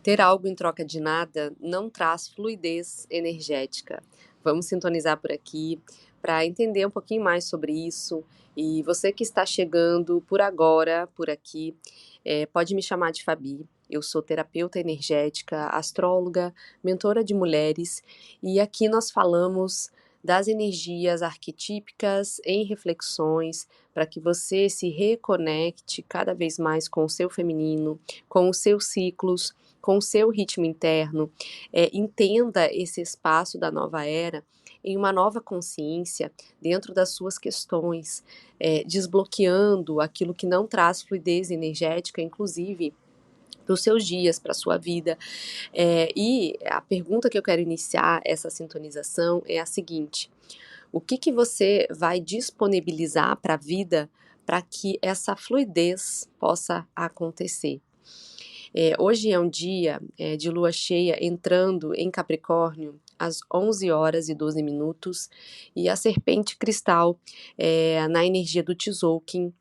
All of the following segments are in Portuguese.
Ter algo em troca de nada não traz fluidez energética. Vamos sintonizar por aqui para entender um pouquinho mais sobre isso. E você que está chegando por agora, por aqui, pode me chamar de Fabi. Eu sou terapeuta energética, astróloga, mentora de mulheres, e aqui nós falamos das energias arquetípicas em reflexões para que você se reconecte cada vez mais com o seu feminino, com os seus ciclos, com o seu ritmo interno, entenda esse espaço da nova era em uma nova consciência dentro das suas questões, desbloqueando aquilo que não traz fluidez energética, inclusive para os seus dias, para a sua vida. E a pergunta que eu quero iniciar essa sintonização é a seguinte: o que você vai disponibilizar para a vida para que essa fluidez possa acontecer? Hoje é um dia de lua cheia entrando em Capricórnio às 11h12, e a serpente cristal na energia do Tzolk'in.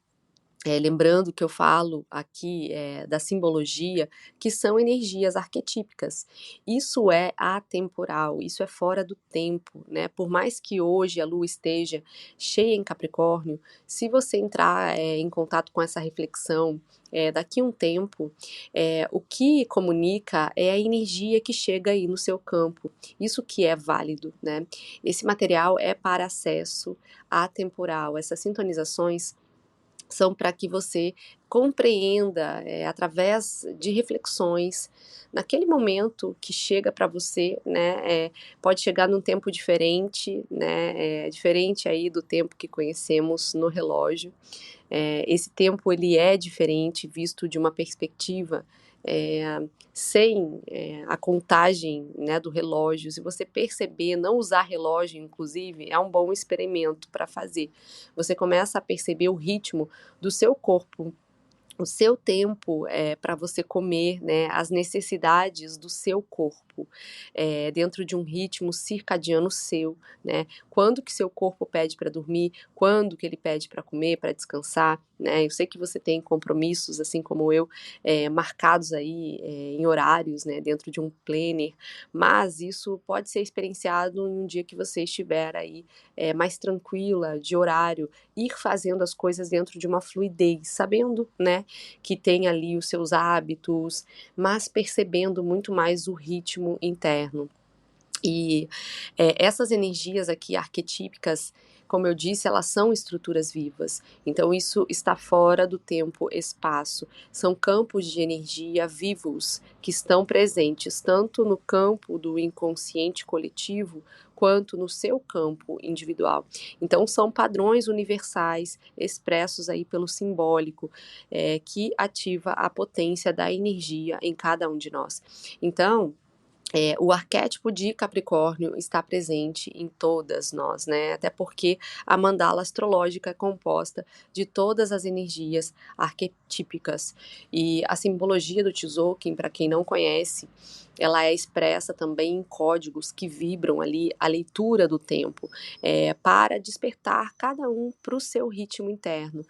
Lembrando que eu falo aqui da simbologia, que são energias arquetípicas. Isso é atemporal, isso é fora do tempo, né? Por mais que hoje a Lua esteja cheia em Capricórnio, se você entrar em contato com essa reflexão daqui a um tempo, o que comunica é a energia que chega aí no seu campo. Isso que é válido, né? Esse material é para acesso atemporal. Essas sintonizações são para que você compreenda através de reflexões naquele momento que chega para você, né? Pode chegar num tempo diferente, né? Diferente aí do tempo que conhecemos no relógio. Esse tempo ele é diferente visto de uma perspectiva sem a contagem, né, do relógio. Se você perceber, não usar relógio, inclusive, é um bom experimento para fazer. Você começa a perceber o ritmo do seu corpo, o seu tempo para você comer, né, as necessidades do seu corpo, dentro de um ritmo circadiano seu, né? Quando que seu corpo pede para dormir, quando que ele pede para comer, para descansar, né? Eu sei que você tem compromissos, assim como eu, marcados aí em horários, né, dentro de um planner, mas isso pode ser experienciado em um dia que você estiver aí mais tranquila, de horário, ir fazendo as coisas dentro de uma fluidez, sabendo, né, que tem ali os seus hábitos, mas percebendo muito mais o ritmo interno. E essas energias aqui arquetípicas, como eu disse, elas são estruturas vivas. Então isso está fora do tempo-espaço. São campos de energia vivos que estão presentes tanto no campo do inconsciente coletivo quanto no seu campo individual. Então são padrões universais expressos aí pelo simbólico que ativa a potência da energia em cada um de nós. Então o arquétipo de Capricórnio está presente em todas nós, né? Até porque a mandala astrológica é composta de todas as energias arquetípicas. E a simbologia do Tzolk'in, para quem não conhece, ela é expressa também em códigos que vibram ali a leitura do tempo, para despertar cada um para o seu ritmo interno,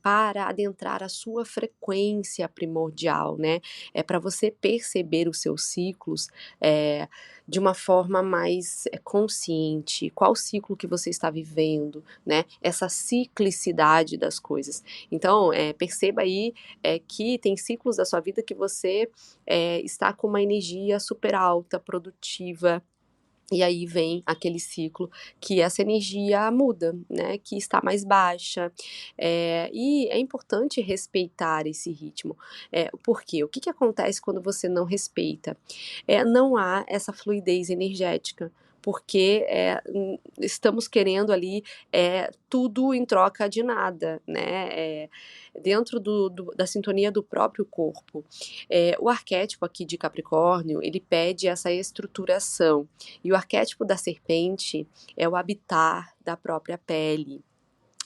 para adentrar a sua frequência primordial, né? Para você perceber os seus ciclos é, de uma forma mais consciente, qual ciclo que você está vivendo, né? Essa ciclicidade das coisas. Então, perceba aí que tem ciclos da sua vida que você está com uma energia super alta, produtiva, e aí vem aquele ciclo que essa energia muda, né? Que está mais baixa. E é importante respeitar esse ritmo. Por quê? O que acontece quando você não respeita? Não há essa fluidez energética. Porque estamos querendo ali tudo em troca de nada, né? Dentro da sintonia do próprio corpo. O arquétipo aqui de Capricórnio, ele pede essa estruturação. E o arquétipo da serpente é o habitar da própria pele.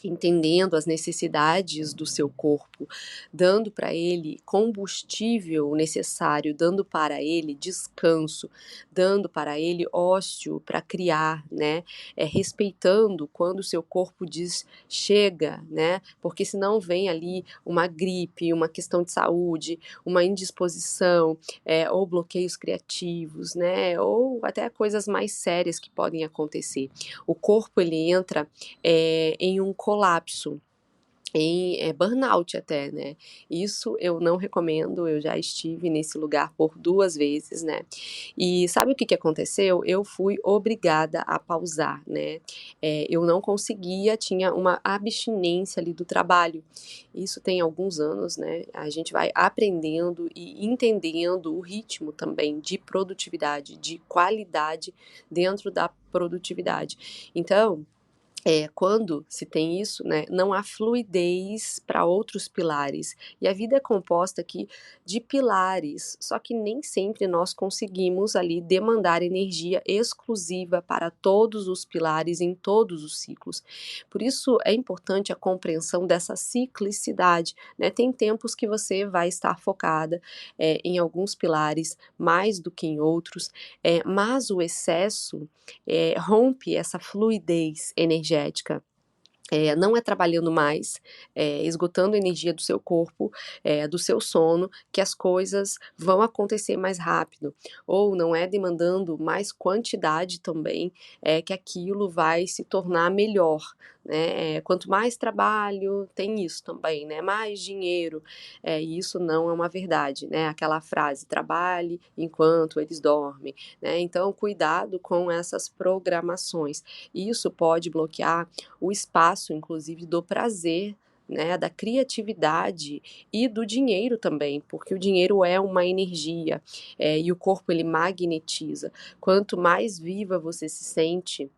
entendendo as necessidades do seu corpo, dando para ele combustível necessário, dando para ele descanso, dando para ele ócio para criar, né? Respeitando quando o seu corpo diz chega, né? Porque senão vem ali uma gripe, uma questão de saúde, uma indisposição, ou bloqueios criativos, né? Ou até coisas mais sérias que podem acontecer. O corpo ele entra em um colapso, em burnout até, né? Isso eu não recomendo, eu já estive nesse lugar por 2 vezes, né? E sabe o que que aconteceu? Eu fui obrigada a pausar, né? Eu não conseguia, tinha uma abstinência ali do trabalho. Isso tem alguns anos, né? A gente vai aprendendo e entendendo o ritmo também de produtividade, de qualidade dentro da produtividade. Então, quando se tem isso, né, não há fluidez para outros pilares. E a vida é composta aqui de pilares, só que nem sempre nós conseguimos ali demandar energia exclusiva para todos os pilares em todos os ciclos. Por isso é importante a compreensão dessa ciclicidade, né? Tem tempos que você vai estar focada em alguns pilares mais do que em outros, mas o excesso rompe essa fluidez energética. Não é trabalhando mais, esgotando a energia do seu corpo, do seu sono, que as coisas vão acontecer mais rápido, ou não é demandando mais quantidade também, que aquilo vai se tornar melhor, né? Quanto mais trabalho, tem isso também, né? Mais dinheiro, e isso não é uma verdade, né? Aquela frase, trabalhe enquanto eles dormem, né? Então, cuidado com essas programações. Isso pode bloquear o espaço, inclusive, do prazer, né, da criatividade e do dinheiro também, porque o dinheiro é uma energia, e o corpo ele magnetiza. Quanto mais viva você se sente,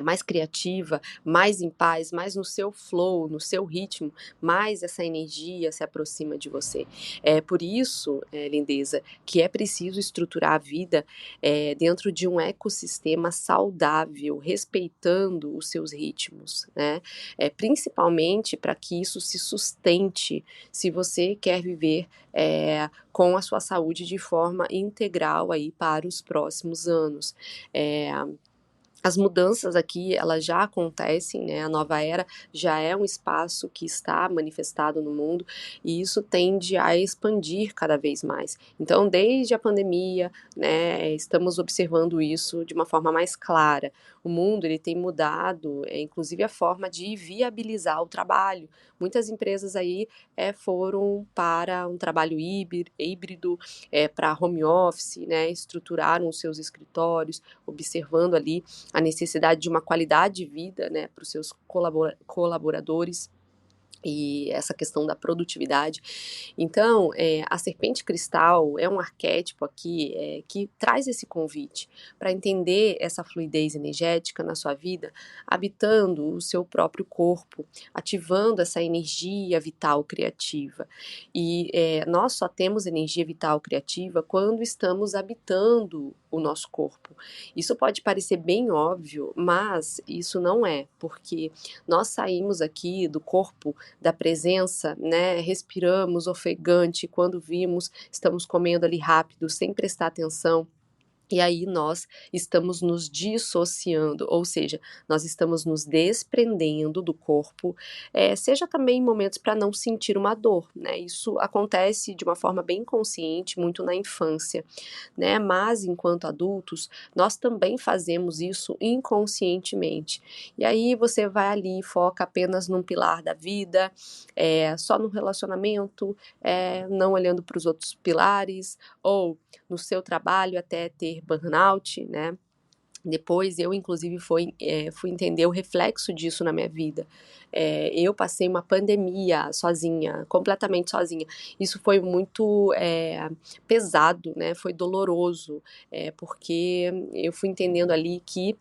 mais criativa, mais em paz, mais no seu flow, no seu ritmo, mais essa energia se aproxima de você. É por isso, lindeza, que é preciso estruturar a vida dentro de um ecossistema saudável, respeitando os seus ritmos, né? Principalmente para que isso se sustente, se você quer viver com a sua saúde de forma integral aí para os próximos anos. As mudanças aqui, elas já acontecem, né? A nova era já é um espaço que está manifestado no mundo e isso tende a expandir cada vez mais. Então, desde a pandemia, né, estamos observando isso de uma forma mais clara. O mundo ele tem mudado, inclusive a forma de viabilizar o trabalho. Muitas empresas aí foram para um trabalho híbrido, para home office, né? Estruturaram os seus escritórios, observando ali a necessidade de uma qualidade de vida, né, para os seus colaboradores e essa questão da produtividade. Então, a serpente cristal é um arquétipo aqui que traz esse convite para entender essa fluidez energética na sua vida, habitando o seu próprio corpo, ativando essa energia vital criativa. E nós só temos energia vital criativa quando estamos habitando o nosso corpo. Isso pode parecer bem óbvio, mas isso não é, porque nós saímos aqui do corpo da presença, né? Respiramos ofegante, quando vimos, estamos comendo ali rápido, sem prestar atenção. E aí nós estamos nos dissociando, ou seja, nós estamos nos desprendendo do corpo, seja também em momentos para não sentir uma dor, né? Isso acontece de uma forma bem consciente, muito na infância, né? Mas enquanto adultos, nós também fazemos isso inconscientemente. E aí você vai ali e foca apenas num pilar da vida, só no relacionamento, não olhando para os outros pilares, ou no seu trabalho até ter burnout, né? Depois eu, inclusive, fui entender o reflexo disso na minha vida. Eu passei uma pandemia sozinha, completamente sozinha. Isso foi muito pesado, né? Foi doloroso, porque eu fui entendendo ali que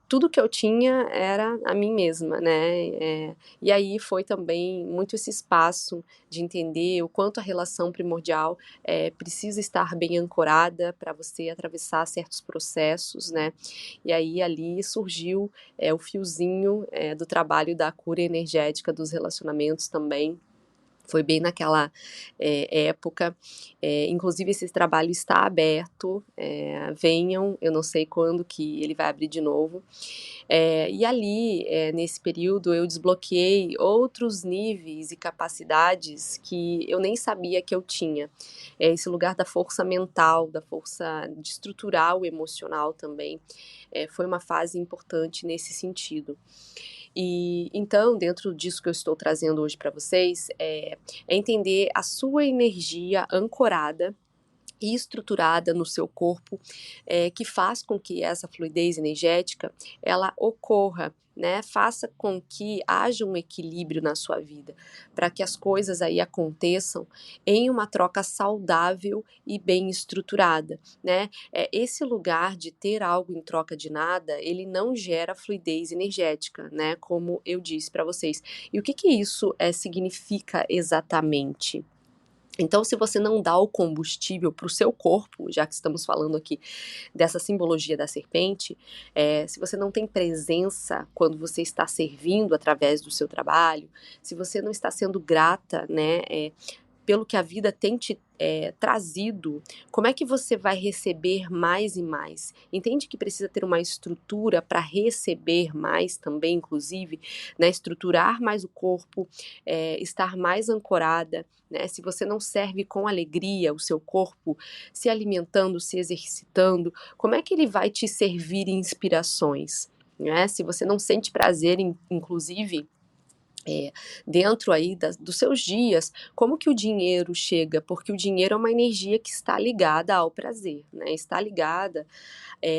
tudo que eu tinha era a mim mesma, né? E aí foi também muito esse espaço de entender o quanto a relação primordial precisa estar bem ancorada para você atravessar certos processos, né? E aí ali surgiu o fiozinho do trabalho da cura energética dos relacionamentos também. Foi bem naquela época. Inclusive, esse trabalho está aberto. Venham, eu não sei quando que ele vai abrir de novo. E ali, nesse período, eu desbloqueei outros níveis e capacidades que eu nem sabia que eu tinha. Esse lugar da força mental, da força de estruturar o emocional também, foi uma fase importante nesse sentido. E então, dentro disso que eu estou trazendo hoje para vocês, é entender a sua energia ancorada e estruturada no seu corpo, que faz com que essa fluidez energética ela ocorra, né? Faça com que haja um equilíbrio na sua vida, para que as coisas aí aconteçam em uma troca saudável e bem estruturada, né? Esse lugar de ter algo em troca de nada, ele não gera fluidez energética, né? Como eu disse para vocês. E o que que isso significa exatamente? Então, se você não dá o combustível para o seu corpo, já que estamos falando aqui dessa simbologia da serpente, se você não tem presença quando você está servindo através do seu trabalho, se você não está sendo grata, né, pelo que a vida tem te trazido, como é que você vai receber mais e mais? Entende que precisa ter uma estrutura para receber mais também, inclusive, né? Estruturar mais o corpo, estar mais ancorada, né? Se você não serve com alegria o seu corpo, se alimentando, se exercitando, como é que ele vai te servir inspirações? Né? Se você não sente prazer, inclusive, dentro aí dos seus dias, como que o dinheiro chega? Porque o dinheiro é uma energia que está ligada ao prazer, né? Está ligada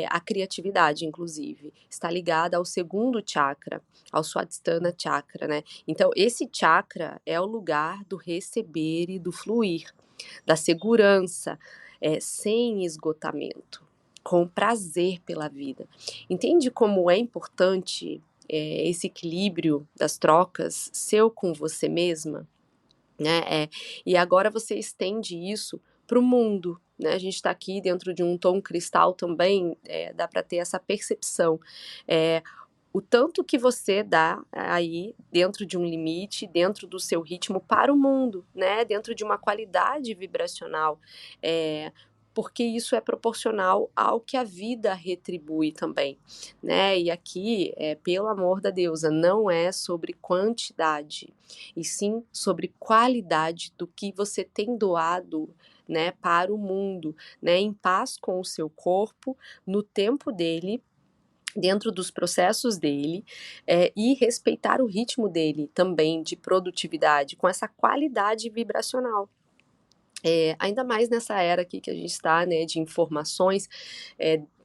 à criatividade, inclusive. Está ligada ao segundo chakra, ao Swadhisthana chakra, né? Então, esse chakra é o lugar do receber e do fluir, da segurança, sem esgotamento, com prazer pela vida. Entende como é importante esse equilíbrio das trocas seu com você mesma, né? E agora você estende isso para o mundo, né? A gente está aqui dentro de um tom cristal também, dá para ter essa percepção. O tanto que você dá aí dentro de um limite, dentro do seu ritmo para o mundo, né? Dentro de uma qualidade vibracional, porque isso é proporcional ao que a vida retribui também, né? E aqui, pelo amor da deusa, não é sobre quantidade, e sim sobre qualidade do que você tem doado, né, para o mundo, né? Em paz com o seu corpo, no tempo dele, dentro dos processos dele, e respeitar o ritmo dele também de produtividade, com essa qualidade vibracional. Ainda mais nessa era aqui que a gente está, né, de informações,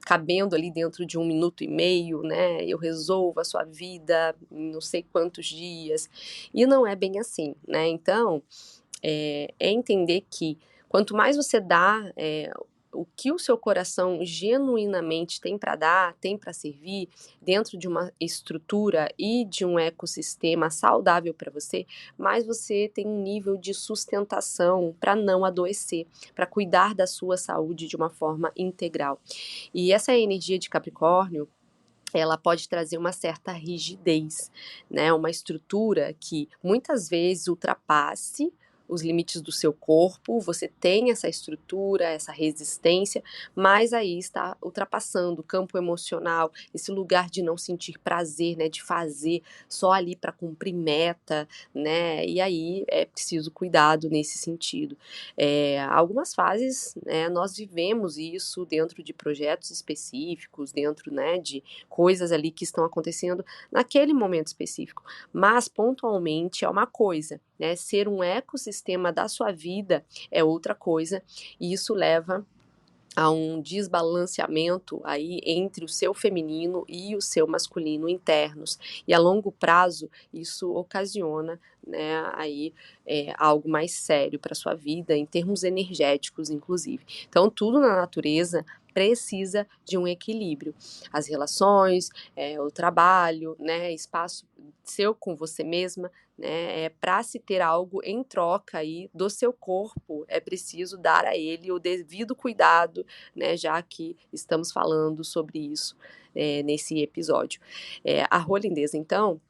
cabendo ali dentro de 1 minuto e meio, né, eu resolvo a sua vida em não sei quantos dias, e não é bem assim, né, então, entender que quanto mais você dá, o que o seu coração genuinamente tem para dar, tem para servir, dentro de uma estrutura e de um ecossistema saudável para você, mais você tem um nível de sustentação para não adoecer, para cuidar da sua saúde de uma forma integral. E essa energia de Capricórnio, ela pode trazer uma certa rigidez, né? Uma estrutura que muitas vezes ultrapasse os limites do seu corpo, você tem essa estrutura, essa resistência, mas aí está ultrapassando o campo emocional, esse lugar de não sentir prazer, né, de fazer só ali para cumprir meta, né, e aí é preciso cuidado nesse sentido. Algumas fases, né, nós vivemos isso dentro de projetos específicos, dentro, né, de coisas ali que estão acontecendo naquele momento específico, mas pontualmente é uma coisa, né? Ser um ecossistema da sua vida é outra coisa, e isso leva a um desbalanceamento aí entre o seu feminino e o seu masculino internos. E a longo prazo, isso ocasiona né, aí algo mais sério para sua vida, em termos energéticos, inclusive. Então, tudo na natureza precisa de um equilíbrio. As relações, o trabalho, né, espaço seu com você mesma, né, para se ter algo em troca aí do seu corpo, é preciso dar a ele o devido cuidado, né, já que estamos falando sobre isso nesse episódio. A Rolindesa, então,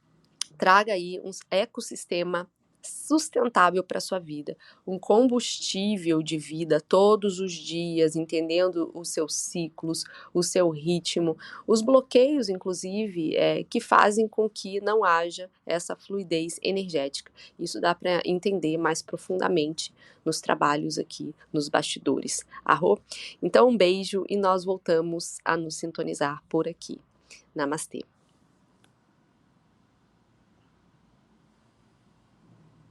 traga aí um ecossistema sustentável para sua vida, um combustível de vida todos os dias, entendendo os seus ciclos, o seu ritmo, os bloqueios, inclusive, que fazem com que não haja essa fluidez energética. Isso dá para entender mais profundamente nos trabalhos aqui, nos bastidores. Arro? Então, um beijo e nós voltamos a nos sintonizar por aqui. Namastê.